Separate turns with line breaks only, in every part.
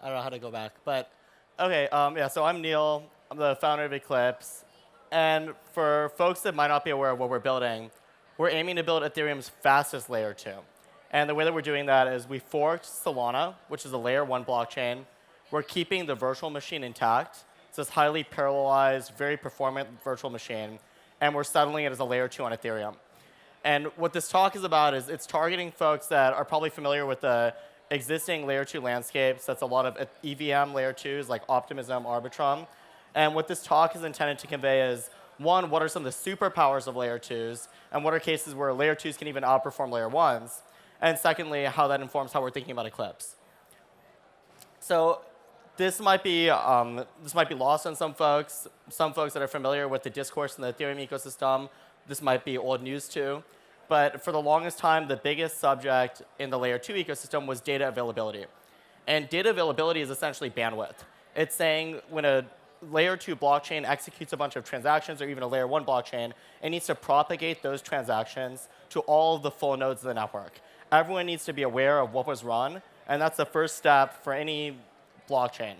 I don't know how to go back. But OK, yeah, so I'm Neel. I'm the founder of Eclipse. And for folks that might not be aware of what we're building, we're aiming to build Ethereum's fastest layer 2. And the way that we're doing that is we forked Solana, which is a layer 1 blockchain. We're keeping the virtual machine intact. It's this highly parallelized, very performant virtual machine. And we're settling it as a layer 2 on Ethereum. And what this talk is about is it's targeting folks that are probably familiar with the existing layer 2 landscapes. That's a lot of EVM layer 2s like Optimism, Arbitrum. And what this talk is intended to convey is, one, what are some of the superpowers of layer 2s, and what are cases where layer 2s can even outperform layer 1s, and secondly, how that informs how we're thinking about Eclipse. So this might be lost on some folks that are familiar with the discourse in the Ethereum ecosystem. This might be old news too. But for the longest time, the biggest subject in the layer 2 ecosystem was data availability. And data availability is essentially bandwidth. It's saying when a layer 2 blockchain executes a bunch of transactions, or even a layer 1 blockchain, it needs to propagate those transactions to all of the full nodes of the network. Everyone needs to be aware of what was run, and that's the first step for any blockchain.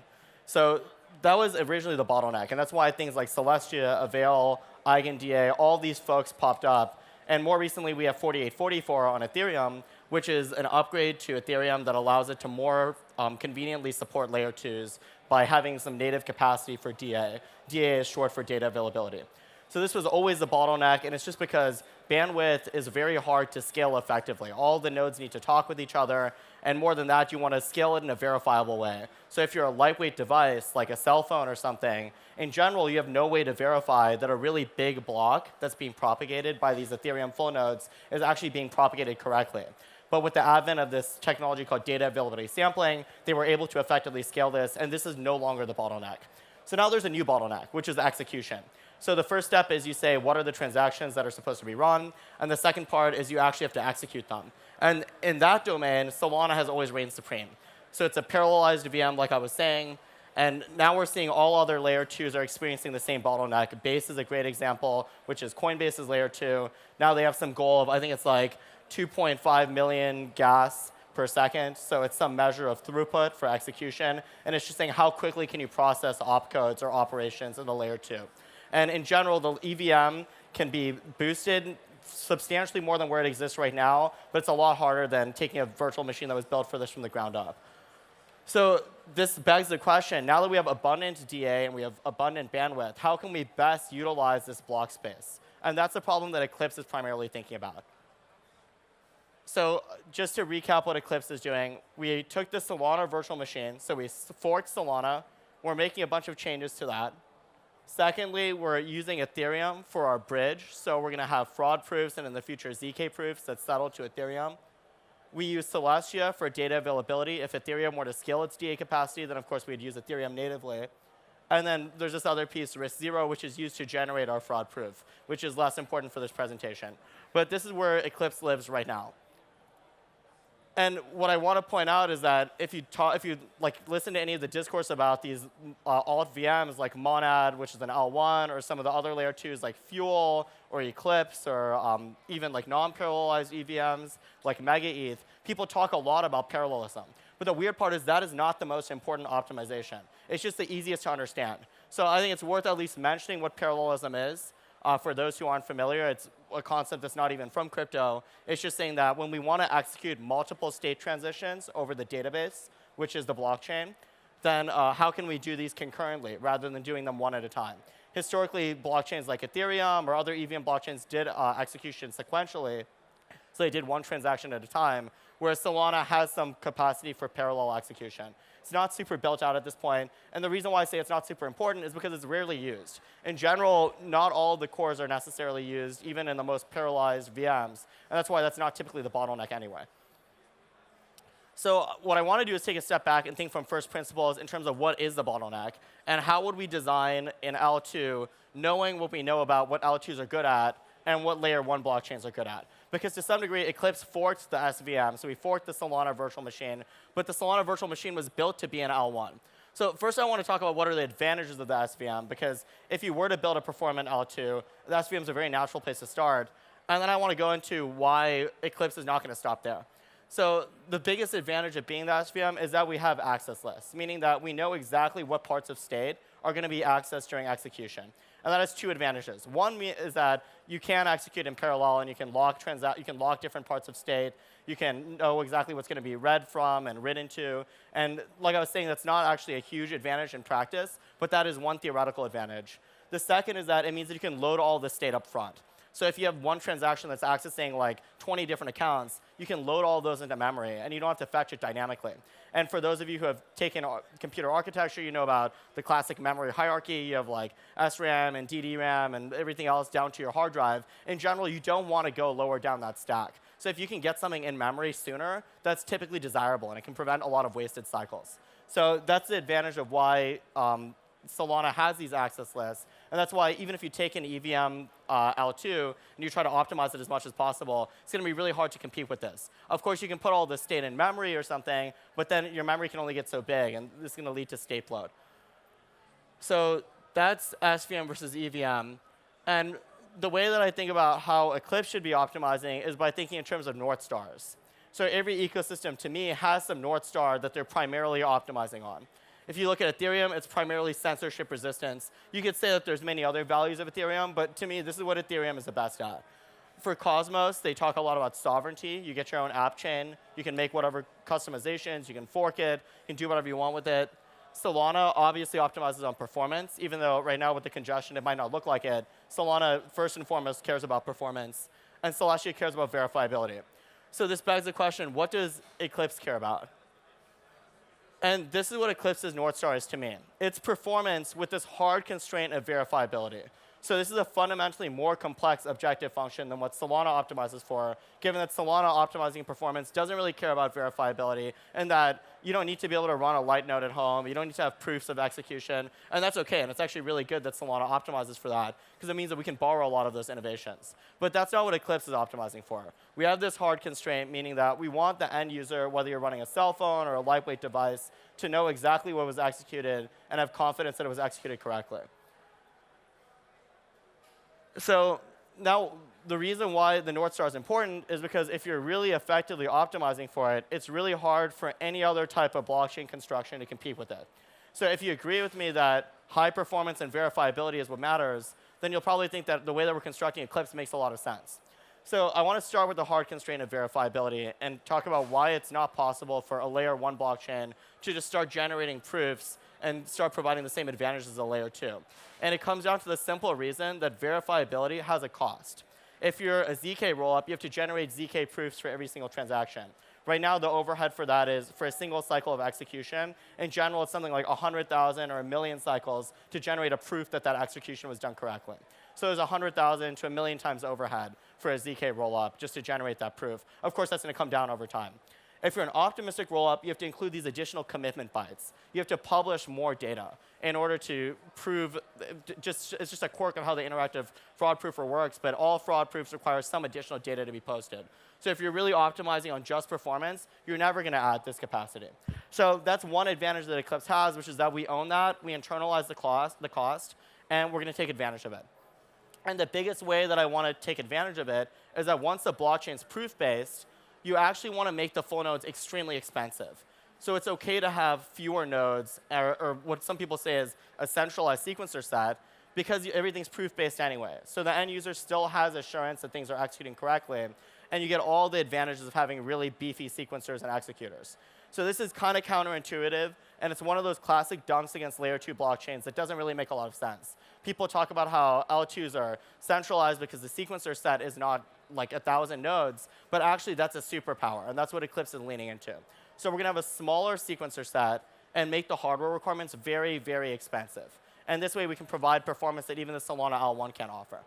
So that was originally the bottleneck, and that's why things like Celestia, Avail, EigenDA, all these folks popped up. And more recently, we have 4844 on Ethereum, which is an upgrade to Ethereum that allows it to more conveniently support layer 2s by having some native capacity for DA. DA is short for data availability. So this was always the bottleneck, and it's just because bandwidth is very hard to scale effectively. All the nodes need to talk with each other, and more than that, you want to scale it in a verifiable way. So if you're a lightweight device, like a cell phone or something, in general, you have no way to verify that a really big block that's being propagated by these Ethereum full nodes is actually being propagated correctly. But with the advent of this technology called data availability sampling, they were able to effectively scale this, and this is no longer the bottleneck. So now there's a new bottleneck, which is execution. So the first step is you say, what are the transactions that are supposed to be run? And the second part is you actually have to execute them. And in that domain, Solana has always reigned supreme. So it's a parallelized VM, like I was saying. And now we're seeing all other layer 2s are experiencing the same bottleneck. Base is a great example, which is Coinbase's layer 2. Now they have some goal of, I think it's like 2.5 million gas per second. So it's some measure of throughput for execution. And it's just saying how quickly can you process opcodes or operations in the layer 2. And in general, the EVM can be boosted substantially more than where it exists right now, but it's a lot harder than taking a virtual machine that was built for this from the ground up. So this begs the question, now that we have abundant DA and we have abundant bandwidth, how can we best utilize this block space? And that's the problem that Eclipse is primarily thinking about. So just to recap what Eclipse is doing, we took the Solana virtual machine, so we forked Solana. We're making a bunch of changes to that. Secondly, we're using Ethereum for our bridge. So we're going to have fraud proofs and in the future ZK proofs that settle to Ethereum. We use Celestia for data availability. If Ethereum were to scale its DA capacity, then of course we'd use Ethereum natively. And then there's this other piece, risk0, which is used to generate our fraud proof, which is less important for this presentation. But this is where Eclipse lives right now. And what I want to point out is that if you listen to any of the discourse about these alt VMs like Monad, which is an L1, or some of the other layer 2s like Fuel or Eclipse, or even like non-parallelized EVMs like MegaETH, people talk a lot about parallelism. But the weird part is that is not the most important optimization. It's just the easiest to understand. So I think it's worth at least mentioning what parallelism is. For those who aren't familiar, it's a concept that's not even from crypto. It's just saying that when we want to execute multiple state transitions over the database, which is the blockchain, then how can we do these concurrently rather than doing them one at a time? Historically, blockchains like Ethereum or other EVM blockchains did execution sequentially. So they did one transaction at a time, whereas Solana has some capacity for parallel execution. It's not super built out at this point. And the reason why I say it's not super important is because it's rarely used. In general, not all the cores are necessarily used, even in the most parallelized VMs. And that's why that's not typically the bottleneck anyway. So what I want to do is take a step back and think from first principles in terms of what is the bottleneck, and how would we design in L2, knowing what we know about what L2s are good at and what layer 1 blockchains are good at. Because to some degree, Eclipse forked the SVM. So we forked the Solana virtual machine. But the Solana virtual machine was built to be an L1. So first I want to talk about what are the advantages of the SVM. Because if you were to build a performant L2, the SVM is a very natural place to start. And then I want to go into why Eclipse is not going to stop there. So the biggest advantage of being the SVM is that we have access lists, meaning that we know exactly what parts of state are going to be accessed during execution. And that has two advantages. One is that you can execute in parallel, and you can lock different parts of state. You can know exactly what's going to be read from and written to. And like I was saying, that's not actually a huge advantage in practice, but that is one theoretical advantage. The second is that it means that you can load all the state up front. So if you have one transaction that's accessing like 20 different accounts, you can load all those into memory, and you don't have to fetch it dynamically. And for those of you who have taken computer architecture, you know about the classic memory hierarchy. You have like SRAM and DDRAM and everything else down to your hard drive. In general, you don't want to go lower down that stack. So if you can get something in memory sooner, that's typically desirable, and it can prevent a lot of wasted cycles. So that's the advantage of why Solana has these access lists. And that's why even if you take an EVM L2 and you try to optimize it as much as possible, it's going to be really hard to compete with this. Of course, you can put all this state in memory or something, but then your memory can only get so big, and this is going to lead to state bloat. So that's SVM versus EVM. And the way that I think about how Eclipse should be optimizing is by thinking in terms of North Stars. So every ecosystem, to me, has some North Star that they're primarily optimizing on. If you look at Ethereum, it's primarily censorship resistance. You could say that there's many other values of Ethereum, but to me, this is what Ethereum is the best at. For Cosmos, they talk a lot about sovereignty. You get your own app chain. You can make whatever customizations. You can fork it. You can do whatever you want with it. Solana obviously optimizes on performance, even though right now with the congestion, it might not look like it. Solana, first and foremost, cares about performance. And Celestia cares about verifiability. So this begs the question, what does Eclipse care about? And this is what Eclipse's North Star is to me. It's performance with this hard constraint of verifiability. So this is a fundamentally more complex objective function than what Solana optimizes for, given that Solana optimizing performance doesn't really care about verifiability, and that you don't need to be able to run a light node at home. You don't need to have proofs of execution, and that's OK. And it's actually really good that Solana optimizes for that, because it means that we can borrow a lot of those innovations. But that's not what Eclipse is optimizing for. We have this hard constraint, meaning that we want the end user, whether you're running a cell phone or a lightweight device, to know exactly what was executed and have confidence that it was executed correctly. So now the reason why the North Star is important is because if you're really effectively optimizing for it, it's really hard for any other type of blockchain construction to compete with it. So if you agree with me that high performance and verifiability is what matters, then you'll probably think that the way that we're constructing Eclipse makes a lot of sense. So I want to start with the hard constraint of verifiability and talk about why it's not possible for a layer 1 blockchain to just start generating proofs and start providing the same advantages as a layer 2. And it comes down to the simple reason that verifiability has a cost. If you're a ZK rollup, you have to generate ZK proofs for every single transaction. Right now, the overhead for that is, for a single cycle of execution, in general, it's something like 100,000 or 1 million cycles to generate a proof that that execution was done correctly. So there's 100,000 to 1 million times overhead for a ZK rollup just to generate that proof. Of course, that's going to come down over time. If you're an optimistic rollup, you have to include these additional commitment bytes. You have to publish more data in order to prove, it's just a quirk of how the interactive fraud proofer works, but all fraud proofs require some additional data to be posted. So if you're really optimizing on just performance, you're never going to add this capacity. So that's one advantage that Eclipse has, which is that we own that, we internalize the cost, and we're going to take advantage of it. And the biggest way that I want to take advantage of it is that once the blockchain's proof-based, you actually want to make the full nodes extremely expensive. So it's OK to have fewer nodes, or what some people say is a centralized sequencer set, because everything's proof-based anyway. So the end user still has assurance that things are executing correctly, and you get all the advantages of having really beefy sequencers and executors. So this is kind of counterintuitive, and it's one of those classic dunks against layer 2 blockchains that doesn't really make a lot of sense. People talk about how L2s are centralized because the sequencer set is not like 1,000 nodes, but actually that's a superpower, and that's what Eclipse is leaning into. So we're going to have a smaller sequencer set and make the hardware requirements very, very expensive. And this way we can provide performance that even the Solana L1 can't offer.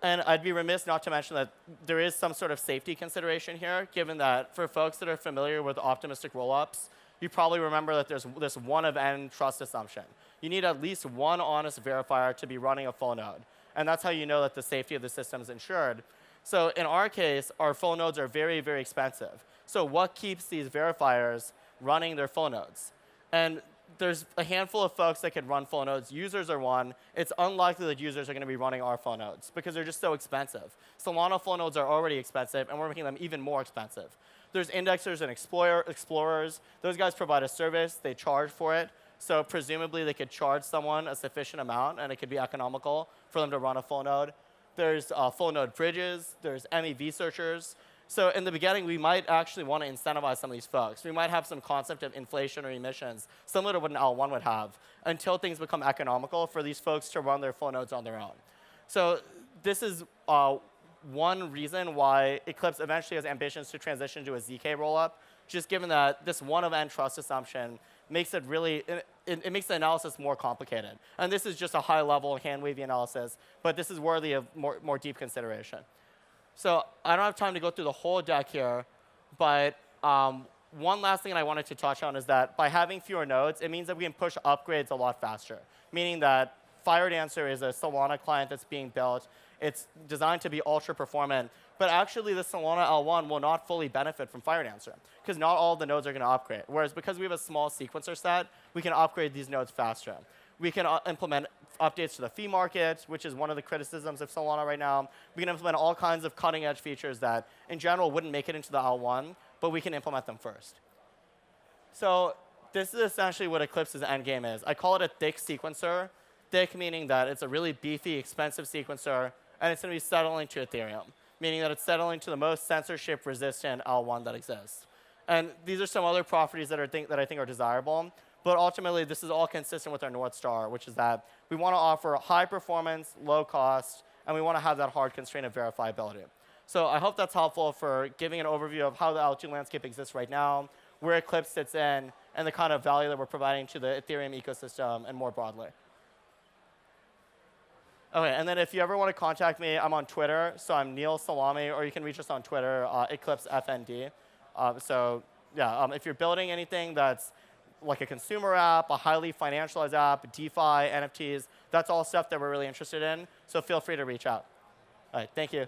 And I'd be remiss not to mention that there is some sort of safety consideration here, given that for folks that are familiar with optimistic rollups, you probably remember that there's this one of n trust assumption. You need at least one honest verifier to be running a full node. And that's how you know that the safety of the system is ensured. So in our case, our full nodes are very, very expensive. So what keeps these verifiers running their full nodes? And there's a handful of folks that could run full nodes. Users are one. It's unlikely that users are going to be running our full nodes because they're just so expensive. Solana full nodes are already expensive, and we're making them even more expensive. There's indexers and explorers. Those guys provide a service. They charge for it. So presumably, they could charge someone a sufficient amount, and it could be economical for them to run a full node. There's full node bridges. There's MEV searchers. So in the beginning, we might actually want to incentivize some of these folks. We might have some concept of inflation or emissions, similar to what an L1 would have, until things become economical for these folks to run their full nodes on their own. So this is one reason why Eclipse eventually has ambitions to transition to a ZK rollup, just given that this one-of-n trust assumption makes it really, it makes the analysis more complicated. And this is just a high-level, hand-wavy analysis, but this is worthy of more deep consideration. So I don't have time to go through the whole deck here, but one last thing that I wanted to touch on is that by having fewer nodes, it means that we can push upgrades a lot faster, meaning that FireDancer is a Solana client that's being built. It's designed to be ultra performant, but actually the Solana L1 will not fully benefit from FireDancer because not all of the nodes are going to upgrade. Whereas because we have a small sequencer set, we can upgrade these nodes faster. We can implement updates to the fee market, which is one of the criticisms of Solana right now. We can implement all kinds of cutting-edge features that, in general, wouldn't make it into the L1, but we can implement them first. So this is essentially what Eclipse's endgame is. I call it a thick sequencer. Thick meaning that it's a really beefy, expensive sequencer, and it's going to be settling to Ethereum, meaning that it's settling to the most censorship-resistant L1 that exists. And these are some other properties that I think are desirable. But ultimately, this is all consistent with our North Star, which is that we want to offer high performance, low cost, and we want to have that hard constraint of verifiability. So I hope that's helpful for giving an overview of how the L2 landscape exists right now, where Eclipse sits in, and the kind of value that we're providing to the Ethereum ecosystem and more broadly. OK, and then if you ever want to contact me, I'm on Twitter. So I'm Neel Salami, or you can reach us on Twitter, EclipseFND. So yeah, if you're building anything that's like a consumer app, a highly financialized app, DeFi, NFTs, that's all stuff that we're really interested in. So feel free to reach out. All right, thank you.